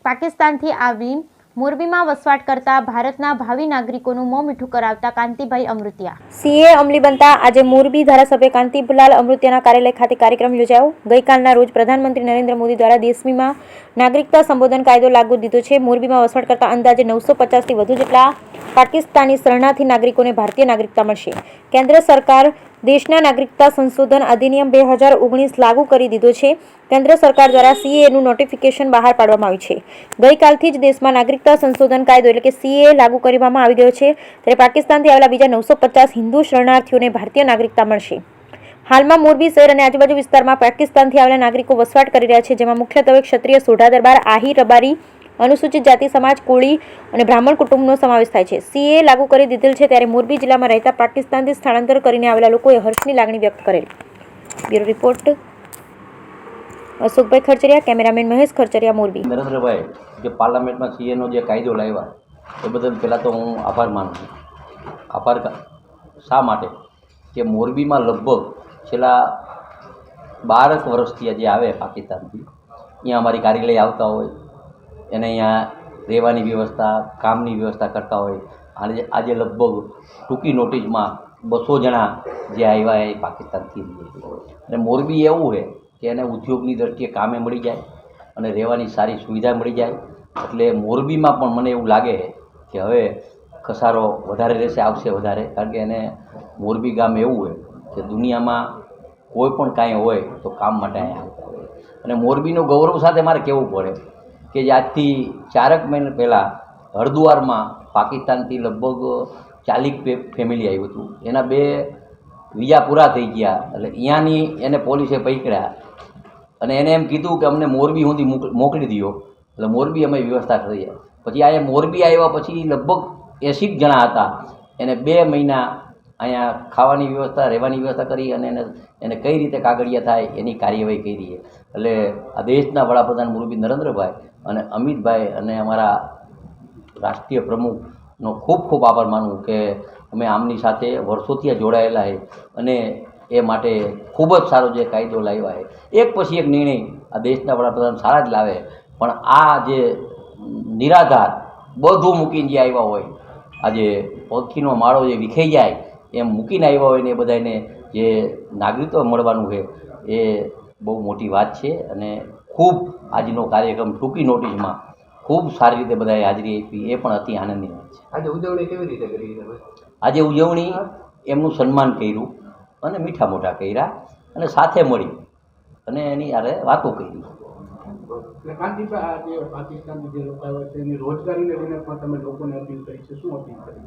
પાકિસ્તાનથી આવી મોરબીમાં વસવાટ કરતા ભારતના ભાવિ નાગરિકોનું મોં મીઠું કરાવતા કાંતિભાઈ અમૃતિયા. સીએ અમલી બનતા આજે મોરબી ધારાસભ્ય કાંતિલાલ અમૃતિયાના કાર્યાલય ખાતે કાર્યક્રમ યોજાયો. ગઈકાલના રોજ પ્રધાનમંત્રી નરેન્દ્ર મોદી દ્વારા દેશમાં નાગરિકતા સંશોધન કાયદો લાગુ દીધો છે. મોરબીમાં વસવાટ કરતા અંદાજે 950થી વધુ જેટલા પાકિસ્તાની શરણાર્થી નાગરિકોને ભારતીય નાગરિકતા મળશે. કેન્દ્ર સરકાર દેશના નાગરિકતા સંશોધન અધિનિયમ 2019 લાગુ કરી દીધો છે. કેન્દ્ર સરકાર દ્વારા સીએનું નોટિફિકેશન બહાર પાડવામાં આવ્યું છે. ગઈકાલથી જ દેશમાં નાગરિકતા સંશોધન કાયદો એટલે કે સીએ લાગુ કરવામાં આવી ગયો છે. ત્યારે પાકિસ્તાનથી આવેલા બીજા 950 હિન્દુ શરણાર્થીઓને ભારતીય નાગરિકતા મળશે. હાલમાં મોરબી શહેર અને આજુબાજુ વિસ્તારમાં પાકિસ્તાનથી આવેલા નાગરિકો વસવાટ કરી રહ્યા છે, જેમાં મુખ્યત્વે ક્ષત્રિય, સોઢા દરબાર, આહિર, રબારી, અનુસૂચિત જાતિ સમાજ, કોળી અને બ્રાહ્મણ કુટુંબનો સમાવેશ થાય છે. સીએ લાગુ કરી દીધેલ છે ત્યારે મોરબી જિલ્લામાં રહેતા પાકિસ્તાનથી સ્થળાંતર કરીને આવેલા લોકોએ હર્ષની લાગણી વ્યક્ત કરેલ. બ્યુરો રિપોર્ટ અશોકભાઈ ખરચરિયા, કેમેરામેન મહેશ ખરચરિયા, મોરબી. નરેન્દ્રભાઈ જે પાર્લામેન્ટમાં સીએનો જે કાયદો લાવ્યા એ બદલ પહેલાં તો હું આભાર માનું છું. આભાર શા માટે કે મોરબીમાં લગભગ છેલ્લા 12 વર્ષથી જે આવે પાકિસ્તાનથી અહીંયા અમારી કાર્યાલય આવતા હોય એને અહીંયા રહેવાની વ્યવસ્થા, કામની વ્યવસ્થા કરતા હોય. અને આજે લગભગ ટૂંકી નોટિસમાં 200 જણા જે આવ્યા એ પાકિસ્તાનથી અને મોરબી એવું છે કે એને ઉદ્યોગની દ્રષ્ટિએ કામે મળી જાય અને રહેવાની સારી સુવિધા મળી જાય. એટલે મોરબીમાં પણ મને એવું લાગે કે હવે ઘસારો વધારે રહેશે, આવશે વધારે, કારણ કે એને મોરબી ગામ એવું હોય કે દુનિયામાં કોઈ પણ કાંઈ હોય તો કામ માટે અહીંયા આવતા હોય. અને મોરબીનું ગૌરવ સાથે મારે કહેવું પડે કે જે આજથી 4 મહિના પહેલાં હરદ્વારમાં પાકિસ્તાનથી લગભગ 40 ફેમિલી આવ્યું હતું. એના 2 વિઝા પૂરા થઈ ગયા એટલે અહીંયાની એને પોલીસે પકડ્યા અને એને એમ કીધું કે અમને મોરબી સુધી મોકલી દો. એટલે મોરબી અમે વ્યવસ્થા કરી. પછી અહીંયા મોરબી આવ્યા પછી લગભગ 80 જણા હતા. એને 2 મહિના અહીંયા ખાવાની વ્યવસ્થા, રહેવાની વ્યવસ્થા કરી અને એને કઈ રીતે કાગળિયા થાય એની કાર્યવાહી કરી. એટલે આ દેશના વડાપ્રધાન મોરબી નરેન્દ્રભાઈ અને અમિતભાઈ અને અમારા રાષ્ટ્રીય પ્રમુખનો ખૂબ ખૂબ આભાર માનું કે અમે આમની સાથે વર્ષોથી જોડાયેલા છે અને એ માટે ખૂબ જ સારો જે કાયદો લાવ્યા છે. એક પછી એક નિર્ણય આ દેશના વડાપ્રધાન સારા જ લાવે, પણ આ જે નિરાધાર બધું મૂકીને જે આવ્યા હોય, આજે પંખીનો માળો જે વિખાઈ જાય એમ મૂકીને આવ્યા હોય ને એ બધાને જે નાગરિકત્વ મળવાનું છે એ બહુ મોટી વાત છે. અને ખૂબ આજનો કાર્યક્રમ ટૂંકી નોટિસમાં ખૂબ સારી રીતે બધાએ હાજરી આપી, એ પણ અતિ આનંદની વાત છે. આજે ઉજવણી કેવી રીતે કરી? આજે ઉજવણી એમનું સન્માન કર્યું અને મીઠા મોઢા કર્યા અને સાથે મળી અને એની યારે વાતો કરી.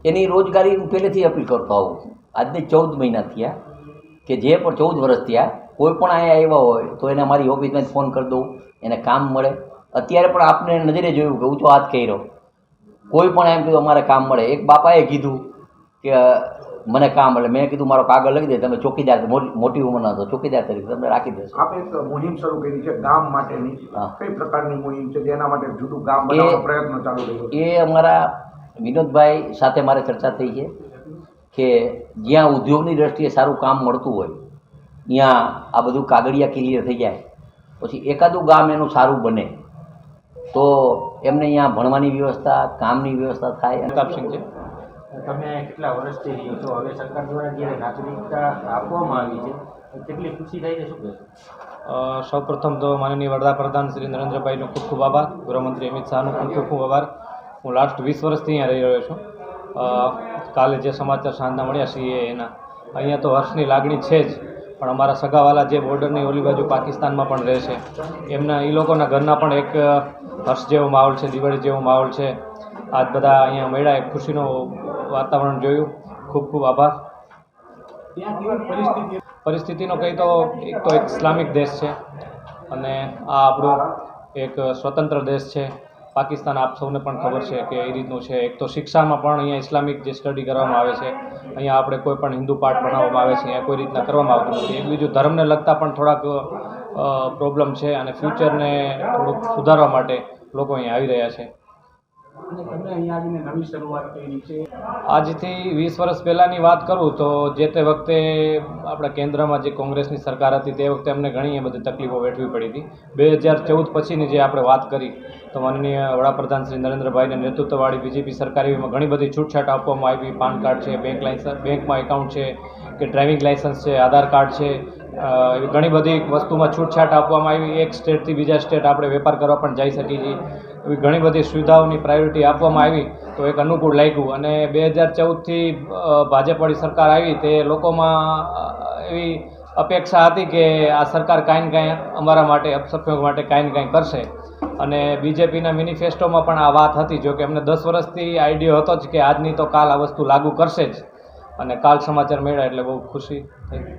એની રોજગારી હું પહેલેથી અપીલ કરતો આવું. આજને 14 મહિના થયા કે જે પણ 14 વર્ષ થયા, કોઈ પણ અહીંયા આવ્યા હોય તો એને મારી ઓફિસમાં ફોન કરી દઉં, એને કામ મળે. અત્યારે પણ આપને નજરે જોયું કે ઊંચો હાથ કર્યો, કોઈ પણ એમ કીધું અમારે કામ મળે. એક બાપાએ કીધું કે મને કામ મળે. મેં કીધું મારો કાગળ લખી દે, તમે ચોકીદાર, મોટી ઉંમરના છો, ચોકીદાર તરીકે તમને રાખી દેશો. આપણે એક મુહિમ શરૂ કરી છે ગામ માટેની. કઈ પ્રકારની મુહિમ છે જેના માટે જુદું ગામ બનાવવાનો પ્રયત્ન ચાલુ કર્યો? એ અમારા વિનોદભાઈ સાથે મારે ચર્ચા થઈ છે કે જ્યાં ઉદ્યોગની દ્રષ્ટિએ સારું કામ મળતું હોય ત્યાં આ બધું કાગળિયા ક્લિયર થઈ જાય, પછી એકાદું ગામ એનું સારું બને તો એમને અહીંયા ભણવાની વ્યવસ્થા, કામની વ્યવસ્થા થાય. પ્રતાપસિંહ છે. તમે કેટલા વર્ષથી રહ્યો છો? હવે સરકાર દ્વારા જ્યારે નાગરિકતા આપવામાં આવી છે કેટલી ખુશી થાય છે, શું કહેશો? સૌપ્રથમ તો માનનીય વડાપ્રધાન શ્રી નરેન્દ્રભાઈનો ખૂબ ખૂબ આભાર. ગૃહમંત્રી અમિત શાહનો પણ ખૂબ ખૂબ આભાર. હું લાસ્ટ 20 વર્ષથી અહીંયા રહી રહ્યો છું. કાલે જે સમાચાર સાંજના મળ્યા છીએ એના અહીંયા તો હર્ષની લાગણી છે જ, પણ અમારા સગાવાલા જે બોર્ડરની ઓલી બાજુ પાકિસ્તાનમાં પણ રહે છે એમના એ લોકોના ઘરના પણ એક હર્ષ જેવો માહોલ છે, દિવાળી જેવો માહોલ છે. આજ બધા અહીંયા મળ્યા, એક ખુશીનો વાતાવરણ જોયું. ખૂબ ખૂબ આભાર. પરિસ્થિતિનો કંઈ તો એક ઇસ્લામિક દેશ છે અને આ આપણો એક સ્વતંત્ર દેશ છે. પાકિસ્તાન આપ સૌને પણ ખબર છે કે એ રીતનું છે. એક તો શિક્ષામાં પણ અહીંયા ઇસ્લામિક જે સ્ટડી કરવામાં આવે છે, અહીંયા આપણે કોઈ પણ હિન્દુ પાઠ ભણાવવામાં આવે છે, અહીંયા કોઈ રીતના કરવામાં આવતું નથી. એક બીજું ધર્મને લગતા પણ થોડાક પ્રોબ્લેમ છે અને ફ્યુચરને થોડુંક સુધારવા માટે લોકો અહીંયા આવી રહ્યા છે. અને તમે અહીંયા આવીને નવી શરૂઆત કરી છે. આજથી 20 વર્ષ પહેલાંની વાત કરું તો જે તે વખતે આપણા કેન્દ્રમાં જે કોંગ્રેસની સરકાર હતી તે વખતે અમને ઘણી બધી તકલીફો વેઠવી પડી હતી. 2014 પછીની જે આપણે વાત કરી તો માનનીય વડાપ્રધાન શ્રી નરેન્દ્રભાઈના નેતૃત્વવાળી બીજેપી સરકાર એમાં ઘણી બધી છૂટછાટ આપવામાં આવી. પાન કાર્ડ છે, બેંકમાં એકાઉન્ટ છે કે ડ્રાઇવિંગ લાઇસન્સ છે, આધાર કાર્ડ છે, એવી ઘણી બધી વસ્તુમાં છૂટછાટ આપવામાં આવી. એક સ્ટેટથી બીજા સ્ટેટ આપણે વેપાર કરવા પણ જઈ શકીએ છીએ. એવી ઘણી બધી સુવિધાઓની પ્રાયોરિટી આપવામાં આવી તો એક અનુકૂળ લાગ્યું. અને 2014થી ભાજપવાળી સરકાર આવી તે લોકોમાં એવી અપેક્ષા હતી કે આ સરકાર કાંઈ ને કાંઈ અમારા માટે અપસફ્યો માટે કાંઈ ને કાંઈ કરશે. અને બીજેપીના મેનિફેસ્ટોમાં પણ આ વાત હતી. જો કે અમને 10 વર્ષથી આઈડિયો હતો જ કે આજની તો કાલ આ વસ્તુ લાગુ કરશે જ. અને કાલ સમાચાર મળ્યા એટલે બહુ ખુશી થઈ.